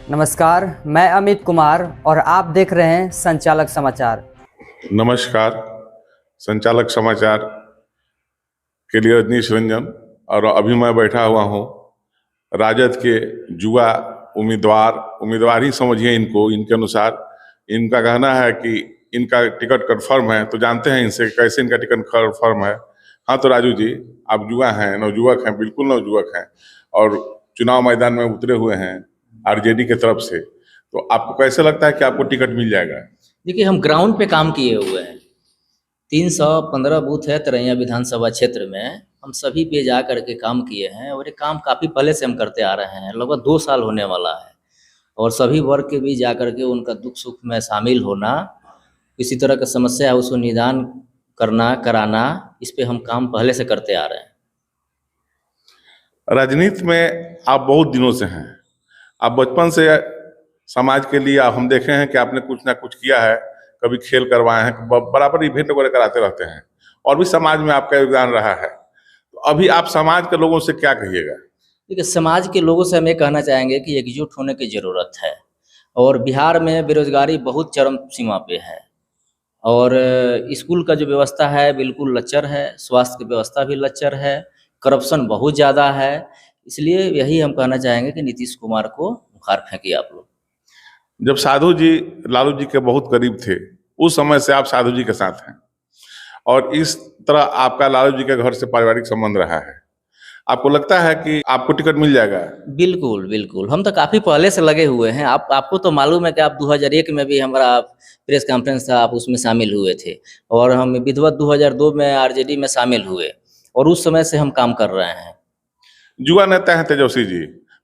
नमस्कार, मैं अमित कुमार और आप देख रहे हैं संचालक समाचार। नमस्कार। संचालक समाचार के लिए रजनीश रंजन और अभी मैं बैठा हुआ हूँ राजद के युवा उम्मीदवार ही समझिए इनको। इनके अनुसार इनका कहना है कि इनका टिकट कन्फर्म है, तो जानते हैं इनसे कैसे इनका टिकट कन्फर्म है। हाँ तो राजू जी, आप युवा हैं, नवयुवक हैं, बिल्कुल नवयुवक हैं और चुनाव मैदान में उतरे हुए हैं आरजेडी के तरफ से, तो आपको कैसे लगता है कि आपको टिकट मिल जाएगा? देखिए, हम ग्राउंड पे काम किए हुए हैं। 315 बूथ है तरैया विधानसभा क्षेत्र में, हम सभी पे जा करके काम किए हैं और ये काम काफ़ी पहले से हम करते आ रहे हैं, लगभग 2 साल होने वाला है। और सभी वर्ग के बीच जा करके उनका दुख सुख में शामिल होना, किसी तरह का समस्या है उसको निदान करना कराना, इस पे हम काम पहले से करते आ रहे हैं। राजनीति में आप बहुत दिनों से हैं, आप बचपन से समाज के लिए हम देखे हैं कि आपने कुछ ना कुछ किया है, कभी खेल करवाए हैं, बराबर इवेंट वगैरह कराते रहते हैं और भी समाज में आपका योगदान रहा है। तो अभी आप समाज के लोगों से क्या कहिएगा? देखिए, समाज के लोगों से हम ये कहना चाहेंगे कि एकजुट होने की ज़रूरत है। और बिहार में बेरोजगारी बहुत चरम सीमा पे है और स्कूल का जो व्यवस्था है बिल्कुल लच्चर है, स्वास्थ्य की व्यवस्था भी लच्चर है, करप्शन बहुत ज़्यादा है। इसलिए यही हम कहना चाहेंगे कि नीतीश कुमार को मुखार फेंकिए आप लोग। जब साधु जी लालू जी के बहुत करीब थे, उस समय से आप साधु जी के साथ हैं और इस तरह आपका लालू जी के घर से पारिवारिक संबंध रहा है। आपको लगता है कि आपको टिकट मिल जाएगा? बिल्कुल, बिल्कुल। हम तो काफ़ी पहले से लगे हुए हैं। आपको तो मालूम है कि आप 2001 में भी हमारा प्रेस कॉन्फ्रेंस था, आप उसमें शामिल हुए थे और हम विधिवत 2002 में आरजेडी में शामिल हुए और उस समय से हम काम कर रहे हैं। युवा नेता हैं तेजस्वी जी।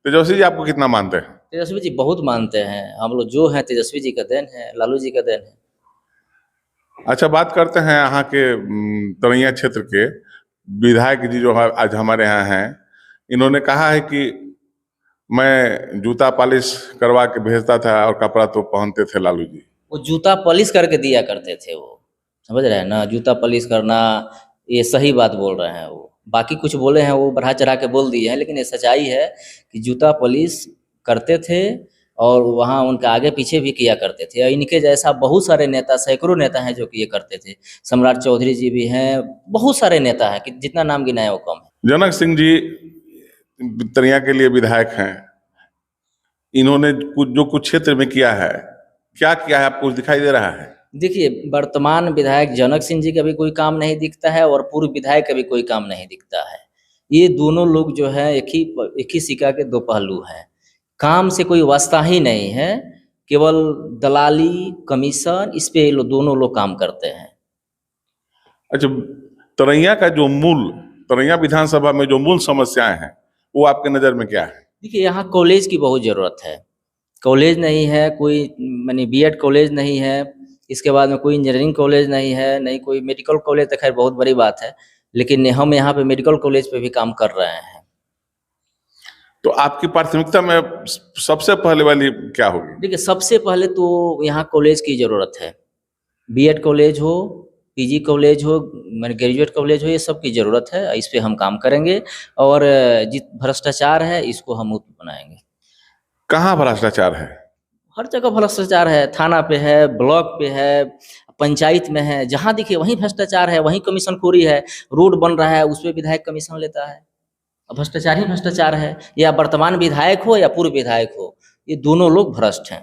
तेजस्वी जी आपको कितना मानते हैं? तेजस्वी जी बहुत मानते हैं। हम लोग जो हैं तेजस्वी जी का देन है, लालू जी का देन है। अच्छा, बात करते हैं यहाँ के तरैया क्षेत्र के विधायक जी जो है आज हमारे यहाँ हैं। इन्होंने कहा है कि मैं जूता पॉलिश करवा के भेजता था और कपड़ा तो पहनते थे लालू जी। वो जूता पॉलिश करके दिया करते थे वो, समझ रहे हैं ना? जूता पॉलिश करना, ये सही बात बोल रहे हैं वो। बाकी कुछ बोले हैं वो बढ़ा चढ़ा के बोल दिए हैं, लेकिन ये सच्चाई है कि जूता पॉलिश करते थे और वहाँ उनके आगे पीछे भी किया करते थे। और इनके जैसा बहुत सारे नेता, सैकड़ों नेता हैं जो कि ये करते थे। सम्राट चौधरी जी भी हैं, बहुत सारे नेता हैं कि जितना नाम गिनाए वो कम है। जनक सिंह जी तरैया के लिए विधायक हैं। इन्होंने कुछ क्षेत्र में किया है, क्या किया है आपको दिखाई दे रहा है? देखिए, वर्तमान विधायक जनक सिंह जी का भी कोई काम नहीं दिखता है और पूर्व विधायक का भी कोई काम नहीं दिखता है। ये दोनों लोग जो है एक ही सिक्का के दो पहलू हैं। काम से कोई वास्ता ही नहीं है, केवल दलाली, कमीशन, इस पे ये लोग दोनों लोग काम करते हैं। अच्छा, तरैया का जो मूल तरैया विधानसभा में जो मूल समस्याएं हैं वो आपके नज़र में क्या है? देखिए, यहाँ कॉलेज की बहुत ज़रूरत है। कॉलेज नहीं है, कोई माने बीएड कॉलेज नहीं है, इसके बाद में कोई इंजीनियरिंग कॉलेज नहीं है, नहीं कोई मेडिकल कॉलेज, तो खैर बहुत बड़ी बात है, लेकिन हम यहाँ पे मेडिकल कॉलेज पे भी काम कर रहे हैं। तो आपकी प्राथमिकता में सबसे पहले वाली क्या होगी? देखिए, सबसे पहले तो यहाँ कॉलेज की ज़रूरत है। बीएड कॉलेज हो, पीजी कॉलेज हो, माने ग्रेजुएट कॉलेज हो, ये सब की ज़रूरत है। इस पे हम काम करेंगे और जित भ्रष्टाचार है इसको हम मुक्त बनाएंगे। कहाँ भ्रष्टाचार है? हर जगह भ्रष्टाचार है, थाना पे है, ब्लॉक पे है, पंचायत में है, जहाँ देखिए वहीं भ्रष्टाचार है, वहीं कमीशनखोरी है। रोड बन रहा है, उस पे विधायक कमीशन लेता है। अब भ्रष्टाचार ही भ्रष्टाचार है, या वर्तमान विधायक हो या पूर्व विधायक हो, ये दोनों लोग भ्रष्ट हैं।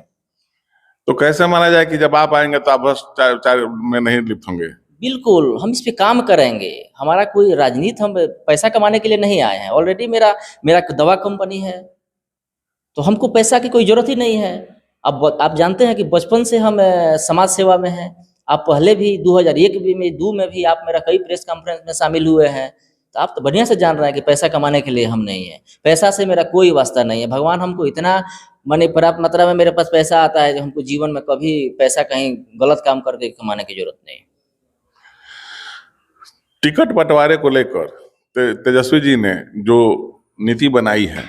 तो कैसे माना जाए कि जब आप आएंगे तो आप भ्रष्टाचार में नहीं लिप्त होंगे? बिल्कुल, हम इस पे काम करेंगे। हमारा कोई राजनीति, हम पैसा कमाने के लिए नहीं आए हैं। ऑलरेडी मेरा दवा कंपनी है, तो हमको पैसा की कोई ज़रूरत ही नहीं है। अब आप जानते हैं कि बचपन से हम समाज सेवा में हैं। आप पहले भी 2001 में 2 में भी आप मेरा कई प्रेस कॉन्फ्रेंस में शामिल हुए हैं, तो आप तो बढ़िया से जान रहे हैं कि पैसा कमाने के लिए हम नहीं हैं। पैसा से मेरा कोई वास्ता नहीं है। भगवान हमको इतना माने पर्याप्त मात्रा में मेरे पास पैसा आता है जो हमको जीवन में कभी पैसा कहीं गलत काम करके कमाने की जरूरत नहीं। टिकट बंटवारे को लेकर तेजस्वी जी ने जो नीति बनाई है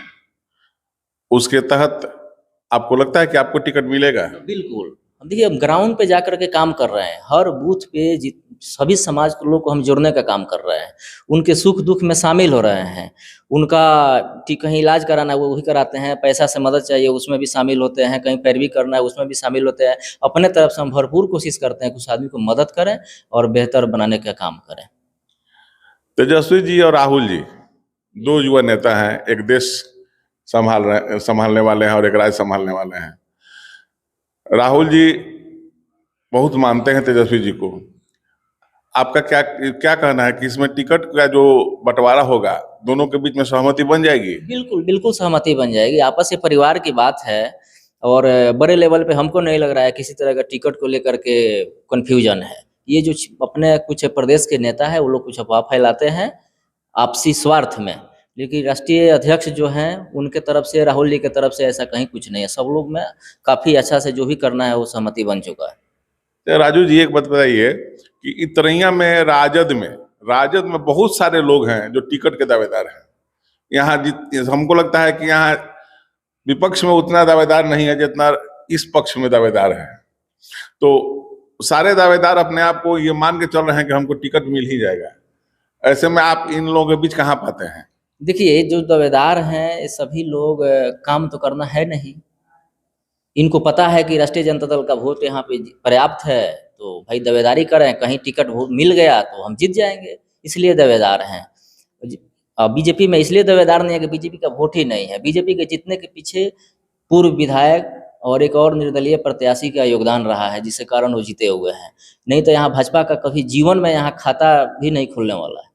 उसके तहत आपको लगता है कि आपको टिकट मिलेगा? बिल्कुल। हम देखिए, हम ग्राउंड पे जाकर के काम कर रहे हैं। हर बूथ पे सभी समाज के लोग को हम जोड़ने का काम कर रहे हैं, उनके सुख दुख में शामिल हो रहे हैं, उनका कहीं इलाज कराना है वो वही कराते हैं, पैसा से मदद चाहिए उसमें भी शामिल होते हैं, कहीं पैरवी करना है उसमें भी शामिल होते हैं। अपने तरफ से हम भरपूर कोशिश करते हैं कि उस आदमी को मदद करें और बेहतर बनाने का काम करें। तेजस्वी जी और राहुल जी दो युवा नेता हैं, एक देश संभालने वाले हैं और एक राज्य संभालने वाले हैं। राहुल जी बहुत मानते हैं तेजस्वी जी को। आपका क्या क्या कहना है कि इसमें टिकट का जो बंटवारा होगा दोनों के बीच में सहमति बन जाएगी? बिल्कुल बिल्कुल सहमति बन जाएगी, आपस में परिवार की बात है और बड़े लेवल पे हमको नहीं लग रहा है किसी तरह का टिकट को लेकर के कन्फ्यूजन है। ये जो अपने कुछ प्रदेश के नेता है वो लोग कुछ अफवाह फैलाते हैं आपसी स्वार्थ में, लेकिन राष्ट्रीय अध्यक्ष जो हैं उनके तरफ से, राहुल जी के तरफ से ऐसा कहीं कुछ नहीं है। सब लोग में काफ़ी अच्छा से जो भी करना है वो सहमति बन चुका है। तो राजू जी एक बात बताइए कि इतरैया में राजद में बहुत सारे लोग हैं जो टिकट के दावेदार हैं। यहाँ हमको लगता है कि यहाँ विपक्ष में उतना दावेदार नहीं है जितना इस पक्ष में दावेदार है। तो सारे दावेदार अपने आप को ये मान के चल रहे हैं कि हमको टिकट मिल ही जाएगा। ऐसे में आप इन लोगों के बीच कहाँ पाते हैं? देखिए जो दावेदार हैं ये सभी लोग काम तो करना है नहीं, इनको पता है कि राष्ट्रीय जनता दल का वोट यहाँ पे पर्याप्त है, तो भाई दावेदारी करें, कहीं टिकट मिल गया तो हम जीत जाएंगे, इसलिए दावेदार हैं। बीजेपी में इसलिए दावेदार नहीं है कि बीजेपी का वोट ही नहीं है। बीजेपी के जीतने के पीछे पूर्व विधायक और एक और निर्दलीय प्रत्याशी का योगदान रहा है जिसके कारण वो जीते हुए हैं, नहीं तो यहाँ भाजपा का कभी जीवन में यहाँ खाता भी नहीं खुलने वाला है।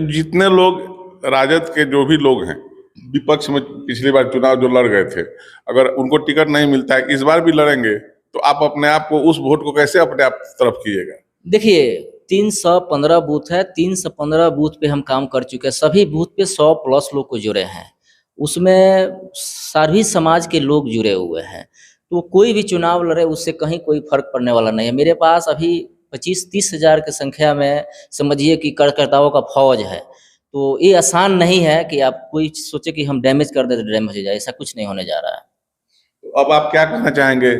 जितने लोग राजद के जो भी लोग हैं विपक्ष में पिछली बार चुनाव जो लड़ गए थे, अगर उनको टिकट नहीं मिलता है, इस बार भी लड़ेंगे, तो आप अपने आप को उस वोट को कैसे अपने आप तरफ कीजिएगा? देखिए 315 बूथ है, 315 बूथ पे हम काम कर चुके हैं, सभी बूथ पे 100+ लोग को जुड़े हैं, उसमें सभी समाज के लोग जुड़े हुए हैं, तो कोई भी चुनाव लड़े उससे कहीं कोई फर्क पड़ने वाला नहीं है। मेरे पास अभी 25-30 हज़ार की संख्या में समझिए कि कार्यकर्ताओं का फौज है, तो ये आसान नहीं है कि आप कोई सोचे कि हम डैमेज कर दे तो डैमेज हो जाए, ऐसा कुछ नहीं होने जा रहा है। अब आप क्या कहना चाहेंगे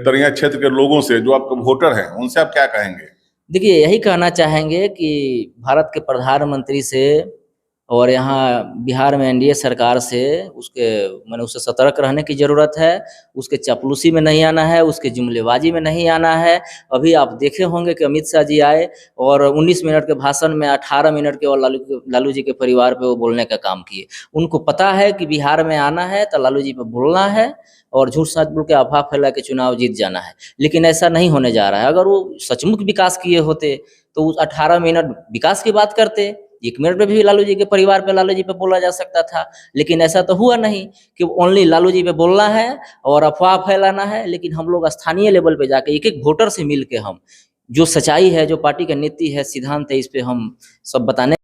तरैया क्षेत्र के लोगों से, जो आपके वोटर हैं, उनसे आप क्या कहेंगे? देखिए यही कहना चाहेंगे कि भारत के प्रधानमंत्री से और यहाँ बिहार में एनडीए सरकार से उससे सतर्क रहने की ज़रूरत है, उसके चापलूसी में नहीं आना है, उसके जुमलेबाजी में नहीं आना है। अभी आप देखे होंगे कि अमित शाह जी आए और 19 मिनट के भाषण में 18 मिनट के और लालू जी के परिवार पे वो बोलने का काम किए। उनको पता है कि बिहार में आना है तो लालू जी पे बोलना है और झूठ सच बोल के अफवाह फैला के चुनाव जीत जाना है, लेकिन ऐसा नहीं होने जा रहा है। अगर वो सचमुच विकास किए होते तो उस 18 मिनट विकास की बात करते, 1 मिनट में भी लालू जी के परिवार पे, लालू जी पे बोला जा सकता था, लेकिन ऐसा तो हुआ नहीं कि ओनली लालू जी पे बोलना है और अफवाह फैलाना है। लेकिन हम लोग स्थानीय लेवल पे जाके एक एक वोटर से मिल के हम जो सच्चाई है, जो पार्टी का नीति है, सिद्धांत है, इस पे हम सब बताने